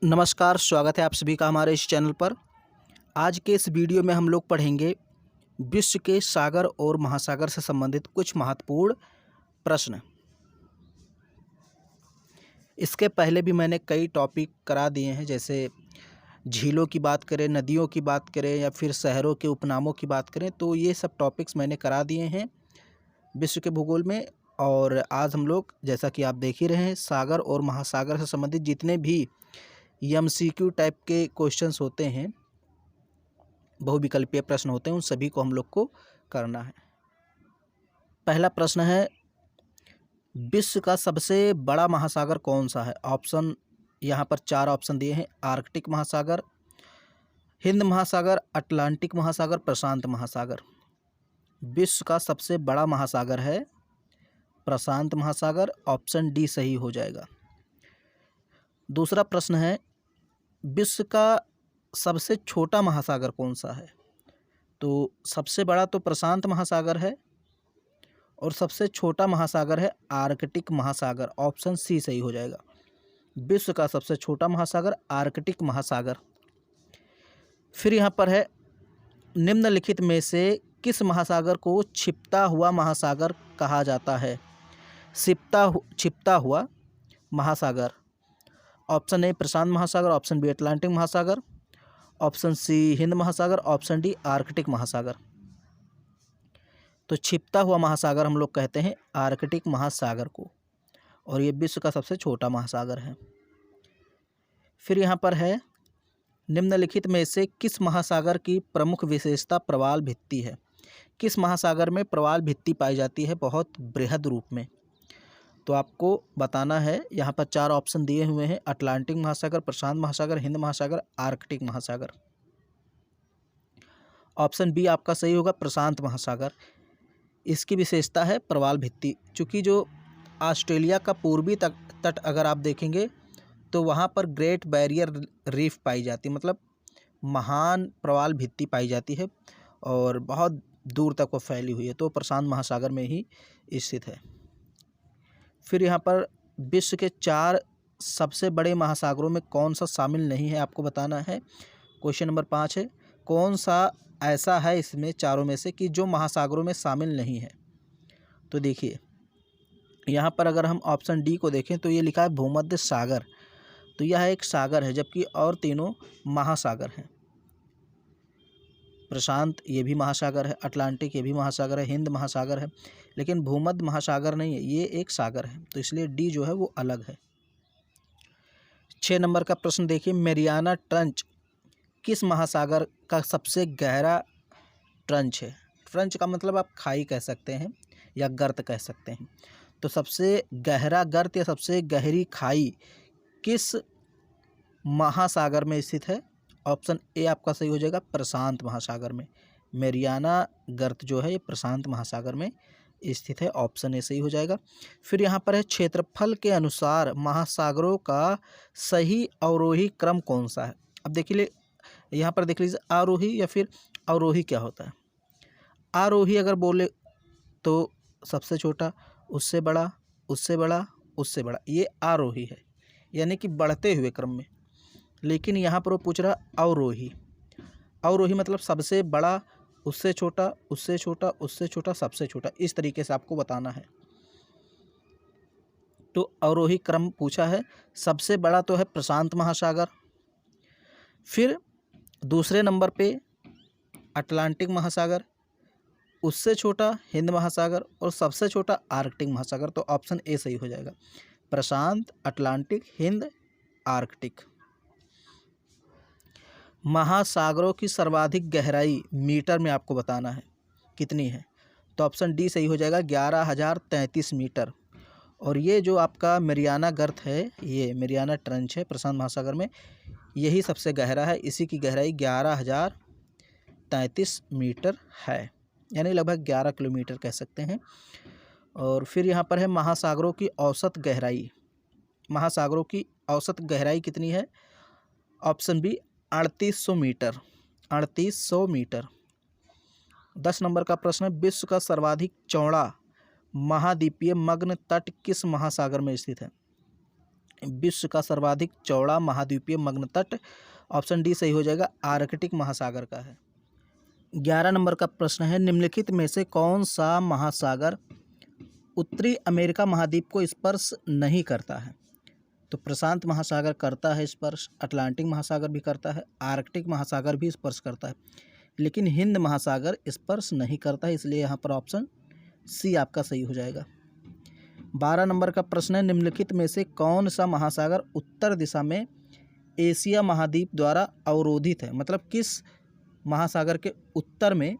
नमस्कार, स्वागत है आप सभी का हमारे इस चैनल पर। आज के इस वीडियो में हम लोग पढ़ेंगे विश्व के सागर और महासागर से संबंधित कुछ महत्वपूर्ण प्रश्न। इसके पहले भी मैंने कई टॉपिक करा दिए हैं, जैसे झीलों की बात करें, नदियों की बात करें या फिर शहरों के उपनामों की बात करें, तो ये सब टॉपिक्स मैंने करा दिए हैं विश्व के भूगोल में। और आज हम लोग, जैसा कि आप देख ही रहे हैं, सागर और महासागर से संबंधित जितने भी MCQ टाइप के क्वेश्चंस होते हैं, बहुविकल्पीय प्रश्न होते हैं, उन सभी को हम लोग को करना है। पहला प्रश्न है, विश्व का सबसे बड़ा महासागर कौन सा है? ऑप्शन यहाँ पर 4 ऑप्शन दिए हैं: आर्कटिक महासागर, हिंद महासागर, अटलांटिक महासागर, प्रशांत महासागर। विश्व का सबसे बड़ा महासागर है प्रशांत महासागर। ऑप्शन डी सही हो जाएगा। दूसरा प्रश्न है, विश्व का सबसे छोटा महासागर कौन सा है? तो सबसे बड़ा तो प्रशांत महासागर है और सबसे छोटा महासागर है आर्कटिक महासागर। ऑप्शन सी सही हो जाएगा। विश्व का सबसे छोटा महासागर आर्कटिक महासागर। फिर यहाँ पर है, निम्नलिखित में से किस महासागर को छिपता हुआ महासागर कहा जाता है? छिपता हुआ महासागर। ऑप्शन ए प्रशांत महासागर, ऑप्शन बी अटलांटिक महासागर, ऑप्शन सी हिंद महासागर, ऑप्शन डी आर्कटिक महासागर। तो छिपता हुआ महासागर हम लोग कहते हैं आर्कटिक महासागर को, और ये विश्व का सबसे छोटा महासागर है। फिर यहाँ पर है, निम्नलिखित में से किस महासागर की प्रमुख विशेषता प्रवाल भित्ति है? किस महासागर में प्रवाल भित्ति पाई जाती है बहुत बृहद रूप में? तो आपको बताना है। यहाँ पर 4 ऑप्शन दिए हुए हैं: अटलांटिक महासागर, प्रशांत महासागर, हिंद महासागर, आर्कटिक महासागर। ऑप्शन बी आपका सही होगा, प्रशांत महासागर। इसकी विशेषता है प्रवाल भित्ति। चूँकि जो ऑस्ट्रेलिया का पूर्वी तट अगर आप देखेंगे तो वहाँ पर ग्रेट बैरियर रीफ पाई जाती है, मतलब महान प्रवाल भित्ति पाई जाती है और बहुत दूर तक वो फैली हुई है, तो प्रशांत महासागर में ही स्थित है। फिर यहाँ पर विश्व के 4 सबसे बड़े महासागरों में कौन सा शामिल नहीं है, आपको बताना है। क्वेश्चन नंबर 5 है, कौन सा ऐसा है इसमें चारों में से कि जो महासागरों में शामिल नहीं है? तो देखिए, यहाँ पर अगर हम ऑप्शन डी को देखें तो ये लिखा है भूमध्य सागर। तो यह एक सागर है, जबकि और तीनों महासागर हैं। प्रशांत ये भी महासागर है, अटलांटिक ये भी महासागर है, हिंद महासागर है, लेकिन भूमध्य महासागर नहीं है, ये एक सागर है। तो इसलिए डी जो है वो अलग है। 6 नंबर का प्रश्न देखिए, मैरियाना ट्रंच किस महासागर का सबसे गहरा ट्रंच है? ट्रंच का मतलब आप खाई कह सकते हैं या गर्त कह सकते हैं। तो सबसे गहरा गर्त या सबसे गहरी खाई किस महासागर में स्थित है? ऑप्शन ए आपका सही हो जाएगा, प्रशांत महासागर में। मैरियाना गर्त जो है ये प्रशांत महासागर में स्थित है। ऑप्शन ए सही हो जाएगा। फिर यहाँ पर है, क्षेत्रफल के अनुसार महासागरों का सही अवरोही क्रम कौन सा है? अब देखिए, यहाँ पर देख लीजिए, आरोही या फिर अवरोही क्या होता है। आरोही अगर बोले तो सबसे छोटा, उससे बड़ा, उससे बड़ा, उससे बड़ा, ये आरोही है, यानी कि बढ़ते हुए क्रम में। लेकिन यहाँ पर वो पूछ रहा अवरोही। अवरोही मतलब सबसे बड़ा, उससे छोटा, उससे छोटा, उससे छोटा, सबसे छोटा, इस तरीके से आपको बताना है। तो अवरोही क्रम पूछा है। सबसे बड़ा तो है प्रशांत महासागर, फिर दूसरे नंबर पे अटलांटिक महासागर, उससे छोटा हिंद महासागर और सबसे छोटा आर्कटिक महासागर। तो ऑप्शन ए सही हो जाएगा, प्रशांत, अटलांटिक, हिंद, आर्कटिक। महासागरों की सर्वाधिक गहराई मीटर में आपको बताना है कितनी है? तो ऑप्शन डी सही हो जाएगा, 11,033 मीटर। और ये जो आपका मैरियाना गर्त है, ये मैरियाना ट्रंच है प्रशांत महासागर में, यही सबसे गहरा है। इसी की गहराई 11,033 मीटर है, यानी लगभग 11 किलोमीटर कह सकते हैं। और फिर यहाँ पर है, महासागरों की औसत गहराई। महासागरों की औसत गहराई कितनी है? Option B 3800 metre. 3800 metre. 10 number का प्रश्न है, विश्व का सर्वाधिक चौड़ा महाद्वीपीय मग्न तट किस महासागर में स्थित है? विश्व का सर्वाधिक चौड़ा महाद्वीपीय मग्न तट, ऑप्शन डी सही हो जाएगा, आर्कटिक महासागर का है। 11 नंबर का प्रश्न है, निम्नलिखित में से कौन सा महासागर उत्तरी अमेरिका महाद्वीप को स्पर्श नहीं करता है? तो प्रशांत महासागर करता है स्पर्श, अटलांटिक महासागर भी करता है, आर्कटिक महासागर भी स्पर्श करता है, लेकिन हिंद महासागर स्पर्श नहीं करता है, इसलिए यहाँ पर ऑप्शन सी आपका सही हो जाएगा। 12 नंबर का प्रश्न है, निम्नलिखित में से कौन सा महासागर उत्तर दिशा में एशिया महाद्वीप द्वारा अवरोधित है? मतलब किस महासागर के उत्तर में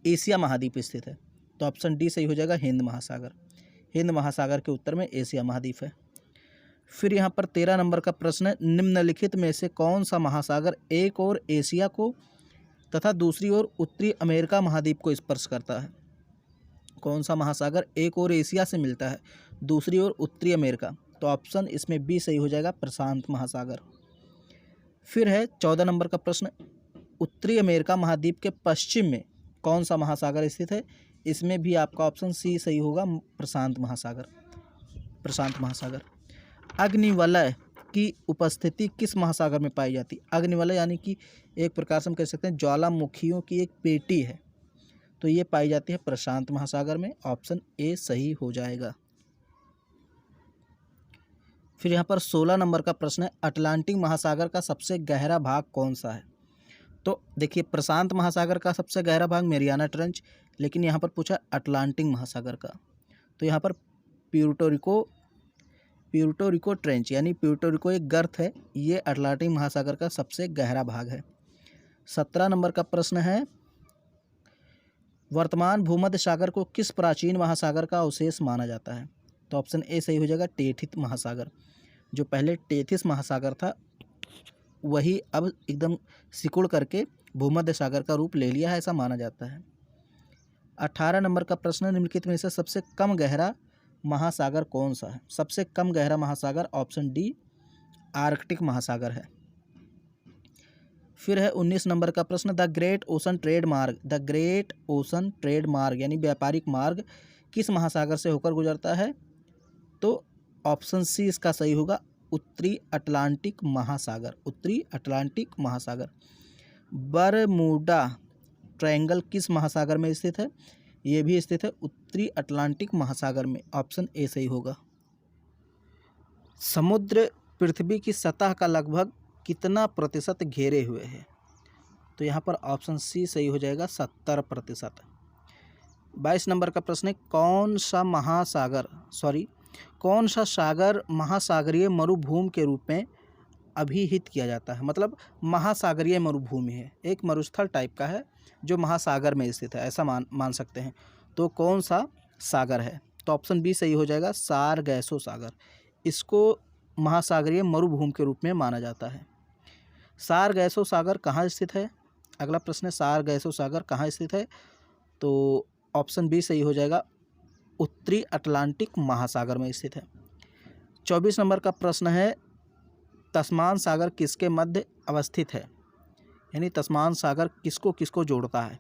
एशिया महाद्वीप स्थित है? तो ऑप्शन डी सही हो जाएगा, हिंद महासागर। हिंद महासागर के उत्तर में एशिया महाद्वीप है। फिर यहाँ पर 13 नंबर का प्रश्न है, निम्नलिखित में से कौन सा महासागर एक ओर एशिया को तथा दूसरी ओर उत्तरी अमेरिका महाद्वीप को स्पर्श करता है? कौन सा महासागर एक ओर एशिया से मिलता है, दूसरी ओर उत्तरी अमेरिका? तो ऑप्शन इसमें बी सही हो जाएगा, प्रशांत महासागर। फिर है 14 नंबर का प्रश्न, उत्तरी अमेरिका महाद्वीप के पश्चिम में कौन सा महासागर स्थित है? इसमें भी आपका ऑप्शन सी सही होगा, प्रशांत महासागर। प्रशांत महासागर। अग्निवलय की उपस्थिति किस महासागर में पाई जाती है? अग्निवलय यानी कि एक प्रकार से हम कह सकते हैं ज्वालामुखियों की एक पेटी है, तो ये पाई जाती है प्रशांत महासागर में, ऑप्शन ए सही हो जाएगा। फिर यहाँ पर 16 नंबर का प्रश्न है, अटलांटिक महासागर का सबसे गहरा भाग कौन सा है? तो देखिए, प्रशांत महासागर का सबसे गहरा भाग मेरियाना ट्रेंच, लेकिन यहाँ पर पूछा अटलांटिक महासागर का, तो यहाँ पर प्यूर्टो रिको ट्रेंच यानी प्यूर्टो रिको एक गर्त है, ये अटलांटिक महासागर का सबसे गहरा भाग है। 17 नंबर का प्रश्न है, वर्तमान भूमध्य सागर को किस प्राचीन महासागर का अवशेष माना जाता है? तो ऑप्शन ए सही हो जाएगा, टेथिस महासागर। जो पहले टेथिस महासागर था वही अब एकदम सिकुड़ करके भूमध्य सागर का रूप ले लिया है, ऐसा माना जाता है। 18 नंबर का प्रश्न, निम्नलिखित में से सबसे कम गहरा महासागर कौन सा है? सबसे कम गहरा महासागर ऑप्शन डी आर्कटिक महासागर है। फिर है 19 नंबर का प्रश्न, द ग्रेट ओशन ट्रेड मार्ग यानी व्यापारिक मार्ग किस महासागर से होकर गुजरता है? तो ऑप्शन सी इसका सही होगा, उत्तरी अटलांटिक महासागर। बरमूडा ट्रायंगल किस महासागर में स्थित है? ये भी स्थित है उत्तरी अटलांटिक महासागर में, ऑप्शन ए सही होगा। समुद्र पृथ्वी की सतह का लगभग कितना प्रतिशत घेरे हुए है? तो यहाँ पर ऑप्शन सी सही हो जाएगा, 70%। 22 नंबर का प्रश्न है, कौन सा सागर महासागरीय मरुभूमि के रूप में अभिहित किया जाता है? मतलब महासागरीय मरुभूमि है, एक मरुस्थल टाइप का है जो महासागर में स्थित है, ऐसा मान सकते हैं। तो कौन सा सागर है? तो ऑप्शन बी सही हो जाएगा, सारगैसो सागर। इसको महासागरीय मरुभूमि के रूप में माना जाता है। सारगैसो सागर कहाँ स्थित है? अगला प्रश्न है, सारगैसो सागर कहाँ स्थित है? तो ऑप्शन बी सही हो जाएगा, उत्तरी अटलांटिक महासागर में स्थित है। 24 नंबर का प्रश्न है, तस्मान सागर किसके मध्य अवस्थित है? यानी तस्मान सागर किसको किसको जोड़ता है?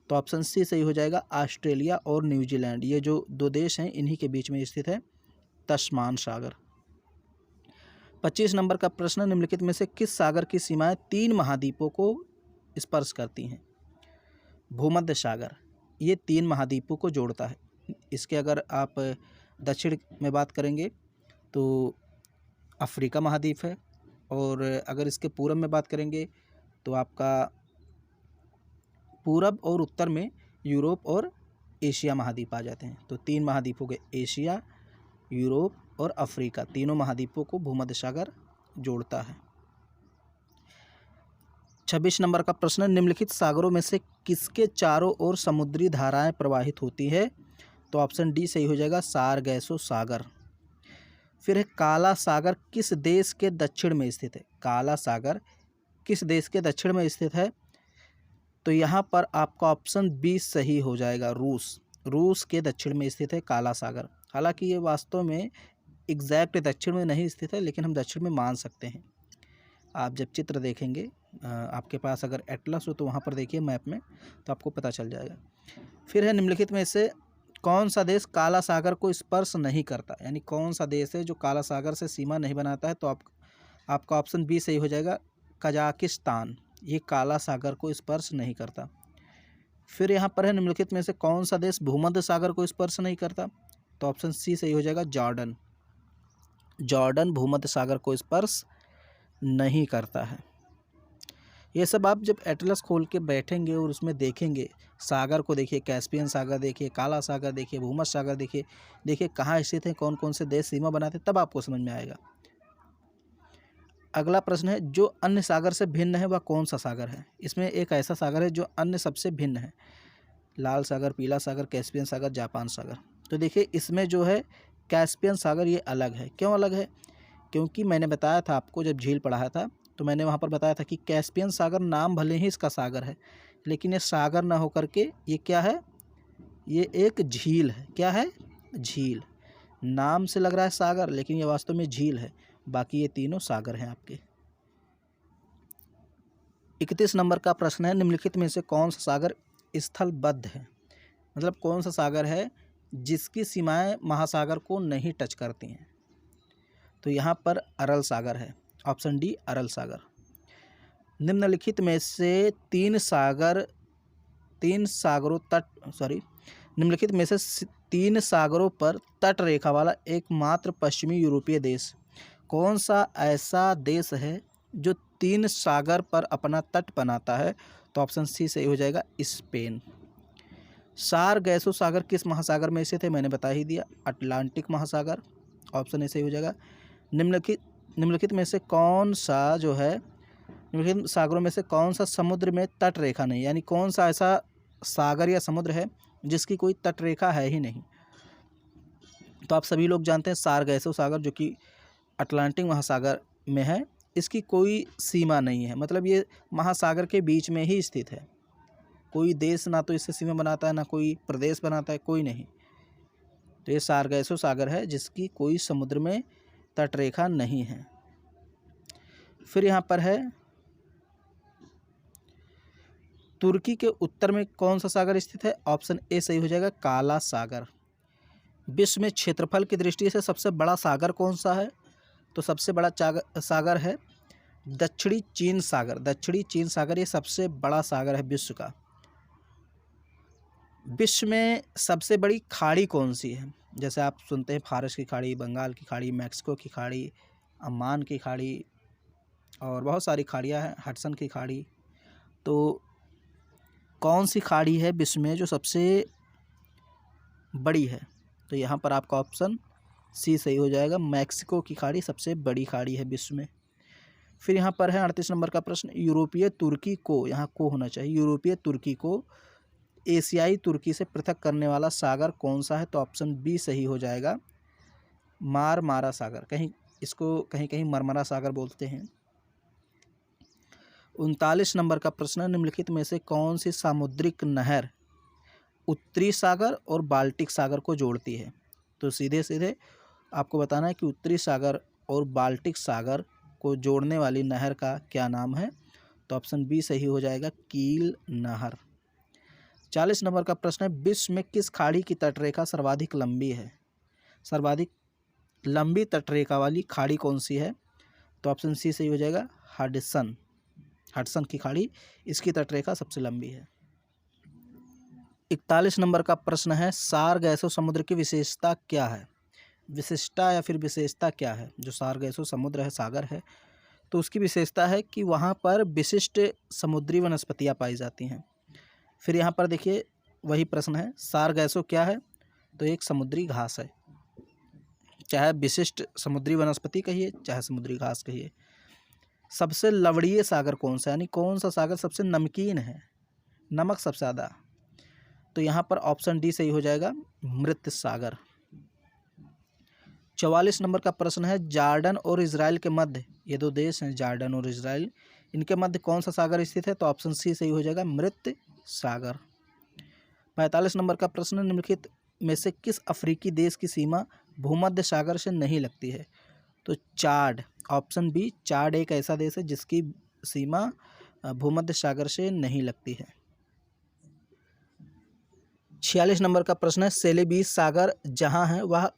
तो ऑप्शन सी सही हो जाएगा, ऑस्ट्रेलिया और न्यूजीलैंड, ये जो दो देश हैं इन्हीं के बीच में स्थित है तस्मान सागर। 25 नंबर का प्रश्न, निम्नलिखित में से किस सागर की सीमाएं 3 महाद्वीपों को स्पर्श करती हैं? भूमध्य सागर ये 3 महाद्वीपों को जोड़ता है। इसके अगर आप दक्षिण में बात करेंगे तो अफ्रीका महाद्वीप है, और अगर इसके पूरब में बात करेंगे तो आपका पूरब और उत्तर में यूरोप और एशिया महाद्वीप आ जाते हैं। तो 3 महाद्वीपों के एशिया, यूरोप और अफ्रीका, तीनों महाद्वीपों को भूमध्य सागर जोड़ता है। 26 नंबर का प्रश्न, निम्नलिखित सागरों में से किसके चारों ओर समुद्री धाराएं प्रवाहित होती है? तो ऑप्शन डी सही हो जाएगा, सारगैसो सागर। फिर है, काला सागर किस देश के दक्षिण में स्थित है? काला सागर किस देश के दक्षिण में स्थित है? तो यहाँ पर आपका ऑप्शन बी सही हो जाएगा, रूस के दक्षिण में स्थित है काला सागर। हालांकि ये वास्तव में एग्जैक्ट दक्षिण में नहीं स्थित है, लेकिन हम दक्षिण में मान सकते हैं। आप जब चित्र देखेंगे, आपके पास अगर एटलस हो तो वहाँ पर देखिए मैप में, तो आपको पता चल जाएगा। फिर है, निम्नलिखित में से कौन सा देश काला सागर को स्पर्श नहीं करता, यानी कौन सा देश है जो काला सागर से सीमा नहीं बनाता है? तो आपका ऑप्शन बी सही हो जाएगा, कजाकिस्तान। ये काला सागर को स्पर्श नहीं करता। फिर यहाँ पर है निम्नलिखित में से कौन सा देश भूमध्य सागर को स्पर्श नहीं करता? तो ऑप्शन सी सही हो जाएगा, जॉर्डन। जॉर्डन भूमध्य सागर को स्पर्श नहीं करता है। ये सब आप जब एटलस खोल के बैठेंगे और उसमें देखेंगे, सागर को देखिए, कैस्पियन सागर देखिए, काला सागर देखिए, भूमध्य सागर देखिए कहाँ स्थित है, कौन कौन से देश सीमा बनाते हैं, तब आपको समझ में आएगा। अगला प्रश्न है, जो अन्य सागर से भिन्न है वह कौन सा सागर है? इसमें एक ऐसा सागर है जो अन्य सबसे भिन्न है। लाल सागर, पीला सागर, कैस्पियन सागर, जापान सागर। तो देखिए इसमें जो है कैस्पियन सागर ये अलग है। क्यों अलग है? क्योंकि मैंने बताया था आपको, जब झील पढ़ाया था तो मैंने वहाँ पर बताया था कि कैस्पियन सागर नाम भले ही इसका सागर है, लेकिन ये सागर ना होकर के ये क्या है, ये एक झील है। क्या है? झील। नाम से लग रहा है सागर, लेकिन ये वास्तव में झील है। बाकी ये तीनों सागर हैं आपके। 31 नंबर का प्रश्न है, निम्नलिखित में से कौन सा सागर स्थलबद्ध है? मतलब कौन सा सागर है जिसकी सीमाएं महासागर को नहीं टच करती हैं? तो यहाँ पर अरल सागर है, ऑप्शन डी अरल सागर। निम्नलिखित में से निम्नलिखित में से 3 सागरों पर तट रेखा वाला एकमात्र पश्चिमी यूरोपीय देश कौन सा ऐसा देश है जो 3 सागर पर अपना तट बनाता है? तो ऑप्शन सी सही हो जाएगा, स्पेन। सारगैसो सागर किस महासागर में स्थित है? मैंने बता ही दिया, अटलांटिक महासागर। ऑप्शन ए सही हो जाएगा। निम्नलिखित में से कौन सा जो है, निम्नलिखित सागरों में से कौन सा समुद्र में तट रेखा नहीं, यानी कौन सा ऐसा सागर या समुद्र है जिसकी कोई तट रेखा है ही नहीं? तो आप सभी लोग जानते हैं सारगैसो सागर, जो कि अटलांटिक महासागर में है। इसकी कोई सीमा नहीं है, मतलब ये महासागर के बीच में ही स्थित है। कोई देश ना तो इससे सीमा बनाता है, ना कोई प्रदेश बनाता है, कोई नहीं। तो ये सारगैसो सागर है जिसकी कोई समुद्र में तटरेखा नहीं है। फिर यहाँ पर है, तुर्की के उत्तर में कौन सा सागर स्थित है? ऑप्शन ए सही हो जाएगा, काला सागर। विश्व में क्षेत्रफल की दृष्टि से सबसे बड़ा सागर कौन सा है? तो सबसे बड़ा सागर है दक्षिणी चीन सागर। दक्षिणी चीन सागर ये सबसे बड़ा सागर है विश्व का। विश्व में सबसे बड़ी खाड़ी कौन सी है? जैसे आप सुनते हैं फारस की खाड़ी, बंगाल की खाड़ी, मैक्सिको की खाड़ी, अम्मान की खाड़ी और बहुत सारी खाड़ियाँ हैं, हडसन की खाड़ी। तो कौन सी खाड़ी है विश्व में जो सबसे बड़ी है? तो यहाँ पर आपका ऑप्शन सी सही हो जाएगा, मैक्सिको की खाड़ी सबसे बड़ी खाड़ी है विश्व में। फिर यहाँ पर है 38 नंबर का प्रश्न, यूरोपीय तुर्की को, यहाँ को होना चाहिए, यूरोपीय तुर्की को एशियाई तुर्की से पृथक करने वाला सागर कौन सा है? तो ऑप्शन बी सही हो जाएगा, मारमारा सागर। इसको कहीं कहीं मरमरा सागर बोलते हैं। 39 नंबर का प्रश्न, निम्नलिखित में से कौन सी सामुद्रिक नहर उत्तरी सागर और बाल्टिक सागर को जोड़ती है? तो सीधे सीधे आपको बताना है कि उत्तरी सागर और बाल्टिक सागर को जोड़ने वाली नहर का क्या नाम है? तो ऑप्शन बी सही हो जाएगा, कील नहर। 40 नंबर का प्रश्न है, विश्व में किस खाड़ी की तटरेखा सर्वाधिक लंबी है? सर्वाधिक लंबी तटरेखा वाली खाड़ी कौन सी है? तो ऑप्शन सी सही हो जाएगा, हडसन की खाड़ी, इसकी तटरेखा सबसे लंबी है। 41 नंबर का प्रश्न है, सारगैसो समुद्र की विशेषता क्या है? विशिष्टता या फिर विशेषता क्या है? जो सारगैसो समुद्र है, सागर है, तो उसकी विशेषता है कि वहाँ पर विशिष्ट समुद्री वनस्पतियाँ पाई जाती हैं। फिर यहाँ पर देखिए वही प्रश्न है, सारगैसो क्या है? तो एक समुद्री घास है, चाहे विशिष्ट समुद्री वनस्पति कहिए, चाहे समुद्री घास कहिए। सबसे लवणीय सागर कौन सा, यानी कौन सा सागर सबसे नमकीन है, नमक सबसे ज़्यादा? तो यहाँ पर ऑप्शन डी सही हो जाएगा, मृत सागर। 44 नंबर का प्रश्न है, जॉर्डन और इजराइल के मध्य, ये दो देश हैं जॉर्डन और इजराइल, इनके मध्य कौन सा सागर स्थित है? तो ऑप्शन सी सही हो जाएगा, मृत सागर। 45 नंबर का प्रश्न, निम्नलिखित में से किस अफ्रीकी देश की सीमा भूमध्य सागर से नहीं लगती है? तो चाड, ऑप्शन बी, चाड एक ऐसा देश है जिसकी सीमा भूमध्य सागर से नहीं लगती है। 46 नंबर का प्रश्न है, सेलेबीस सागर जहाँ है वह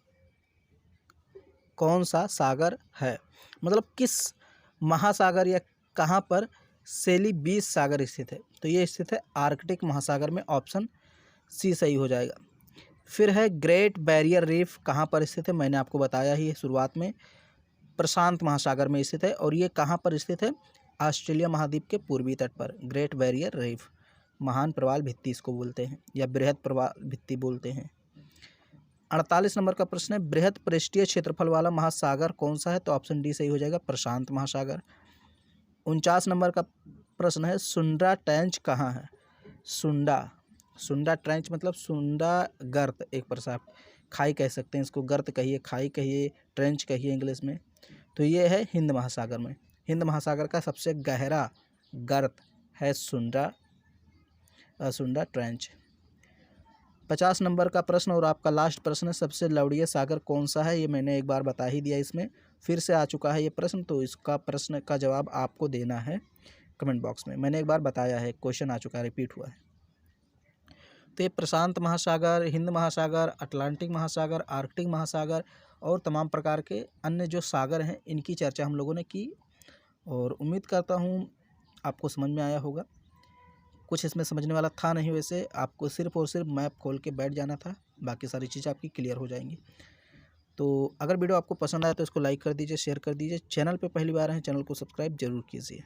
कौन सा सागर है? मतलब किस महासागर या कहाँ पर सेलिबीस सागर स्थित है? तो ये स्थित है आर्कटिक महासागर में, ऑप्शन सी सही हो जाएगा। फिर है ग्रेट बैरियर रीफ कहाँ पर स्थित है? मैंने आपको बताया ही है शुरुआत में, प्रशांत महासागर में स्थित है। और ये कहाँ पर स्थित है? ऑस्ट्रेलिया महाद्वीप के पूर्वी तट पर। ग्रेट बैरियर रीफ, महान प्रवाल भित्ति इसको बोलते हैं, या बृहद प्रवाल भित्ति बोलते हैं। 48 नंबर का प्रश्न है, बृहद पृष्ठीय क्षेत्रफल वाला महासागर कौन सा है? तो ऑप्शन डी सही हो जाएगा, प्रशांत महासागर। 49 नंबर का प्रश्न है, सुंडा ट्रेंच कहाँ है? सुंडा ट्रेंच मतलब सुंडा गर्त, एक प्रकार खाई कह सकते हैं इसको, गर्त कहिए, खाई कहिए, ट्रेंच कहिए इंग्लिश में। तो ये है हिंद महासागर में। हिंद महासागर का सबसे गहरा गर्त है सुंडा ट्रेंच। 50 नंबर का प्रश्न और आपका लास्ट प्रश्न है, सबसे लवणीय सागर कौन सा है? ये मैंने एक बार बता ही दिया, इसमें फिर से आ चुका है ये प्रश्न, तो इसका प्रश्न का जवाब आपको देना है कमेंट बॉक्स में। मैंने एक बार बताया है, क्वेश्चन आ चुका है, रिपीट हुआ है। तो ये प्रशांत महासागर, हिंद महासागर, अटलांटिक महासागर, आर्कटिक महासागर और तमाम प्रकार के अन्य जो सागर हैं, इनकी चर्चा हम लोगों ने की, और उम्मीद करता हूँ आपको समझ में आया होगा। कुछ इसमें समझने वाला था नहीं, वैसे आपको सिर्फ और सिर्फ मैप खोल के बैठ जाना था, बाकी सारी चीज़ें आपकी क्लियर हो जाएंगी। तो अगर वीडियो आपको पसंद आया तो इसको लाइक कर दीजिए, शेयर कर दीजिए। चैनल पे पहली बार हैं, चैनल को सब्सक्राइब जरूर कीजिए।